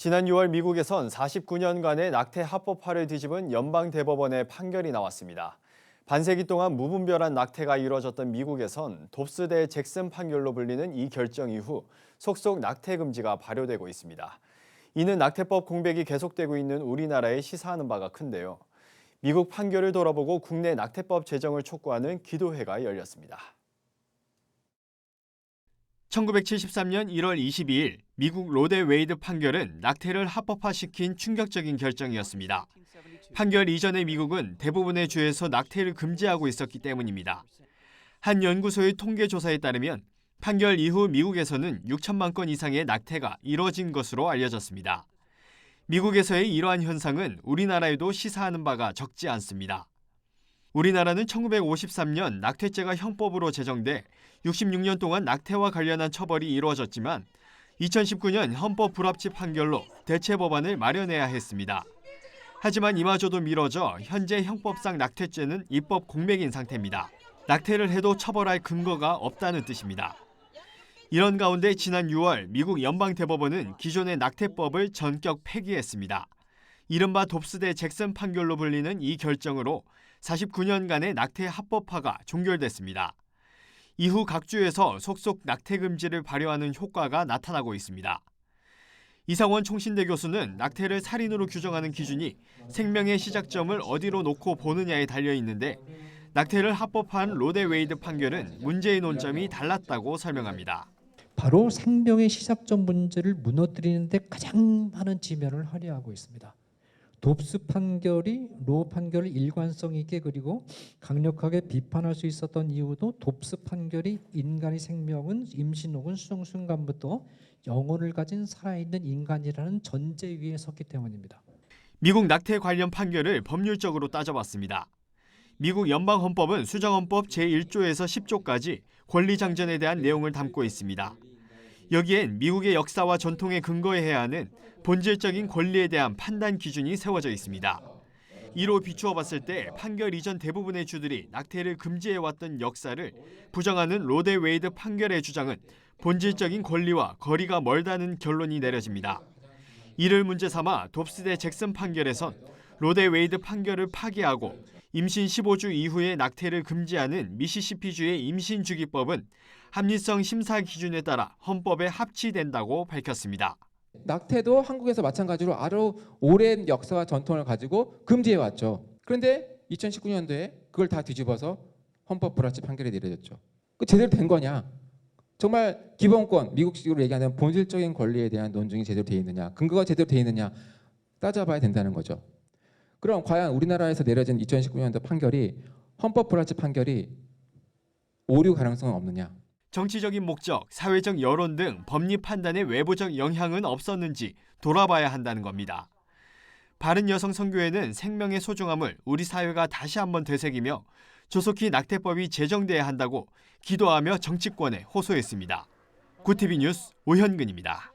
지난 6월 미국에선 49년간의 낙태 합법화를 뒤집은 연방대법원의 판결이 나왔습니다. 반세기 동안 무분별한 낙태가 이루어졌던 미국에선 돕스 대 잭슨 판결로 불리는 이 결정 이후 속속 낙태 금지가 발효되고 있습니다. 이는 낙태법 공백이 계속되고 있는 우리나라에 시사하는 바가 큰데요. 미국 판결을 돌아보고 국내 낙태법 제정을 촉구하는 기도회가 열렸습니다. 1973년 1월 22일 미국 로데 웨이드 판결은 낙태를 합법화시킨 충격적인 결정이었습니다. 판결 이전의 미국은 대부분의 주에서 낙태를 금지하고 있었기 때문입니다. 한 연구소의 통계 조사에 따르면 판결 이후 미국에서는 6천만 건 이상의 낙태가 이뤄진 것으로 알려졌습니다. 미국에서의 이러한 현상은 우리나라에도 시사하는 바가 적지 않습니다. 우리나라는 1953년 낙태죄가 형법으로 제정돼 66년 동안 낙태와 관련한 처벌이 이루어졌지만 2019년 헌법 불합치 판결로 대체 법안을 마련해야 했습니다. 하지만 이마저도 미뤄져 현재 형법상 낙태죄는 입법 공백인 상태입니다. 낙태를 해도 처벌할 근거가 없다는 뜻입니다. 이런 가운데 지난 6월 미국 연방대법원은 기존의 낙태법을 전격 폐기했습니다. 이른바 돕스 대 잭슨 판결로 불리는 이 결정으로 49년간의 낙태 합법화가 종결됐습니다. 이후 각 주에서 속속 낙태 금지를 발효하는 효과가 나타나고 있습니다. 이상원 총신대 교수는 낙태를 살인으로 규정하는 기준이 생명의 시작점을 어디로 놓고 보느냐에 달려 있는데 낙태를 합법화한 로데 웨이드 판결은 문제의 논점이 달랐다고 설명합니다. 바로 생명의 시작점 문제를 무너뜨리는 데 가장 많은 지면을 할애하고 있습니다. 돕스 판결이 로 판결을 일관성 있게 그리고 강력하게 비판할 수 있었던 이유도 돕스 판결이 인간의 생명은 임신 혹은 수정 순간부터 영혼을 가진 살아있는 인간이라는 전제 위에 섰기 때문입니다. 미국 낙태 관련 판결을 법률적으로 따져봤습니다. 미국 연방헌법은 수정헌법 제1조에서 10조까지 권리장전에 대한 내용을 담고 있습니다. 여기엔 미국의 역사와 전통에 근거해야 하는 본질적인 권리에 대한 판단 기준이 세워져 있습니다. 이로 비추어 봤을 때 판결 이전 대부분의 주들이 낙태를 금지해왔던 역사를 부정하는 로데 웨이드 판결의 주장은 본질적인 권리와 거리가 멀다는 결론이 내려집니다. 이를 문제 삼아 돕스 대 잭슨 판결에선 로데 웨이드 판결을 파기하고 임신 15주 이후에 낙태를 금지하는 미시시피주의 임신주기법은 합리성 심사 기준에 따라 헌법에 합치된다고 밝혔습니다. 낙태도 한국에서 마찬가지로 아주 오랜 역사와 전통을 가지고 금지해왔죠. 그런데 2019년도에 그걸 다 뒤집어서 헌법 불합치 판결이 내려졌죠. 그 제대로 된 거냐? 정말 기본권, 미국식으로 얘기하는 본질적인 권리에 대한 논증이 제대로 돼 있느냐, 근거가 제대로 돼 있느냐 따져봐야 된다는 거죠. 그럼 과연 우리나라에서 내려진 2019년도 판결이 헌법 불합치 판결이 오류 가능성은 없느냐? 정치적인 목적, 사회적 여론 등 법리 판단에 외부적 영향은 없었는지 돌아봐야 한다는 겁니다. 바른 여성 선교회는 생명의 소중함을 우리 사회가 다시 한번 되새기며 조속히 낙태법이 제정돼야 한다고 기도하며 정치권에 호소했습니다. 구티비 뉴스 오현근입니다.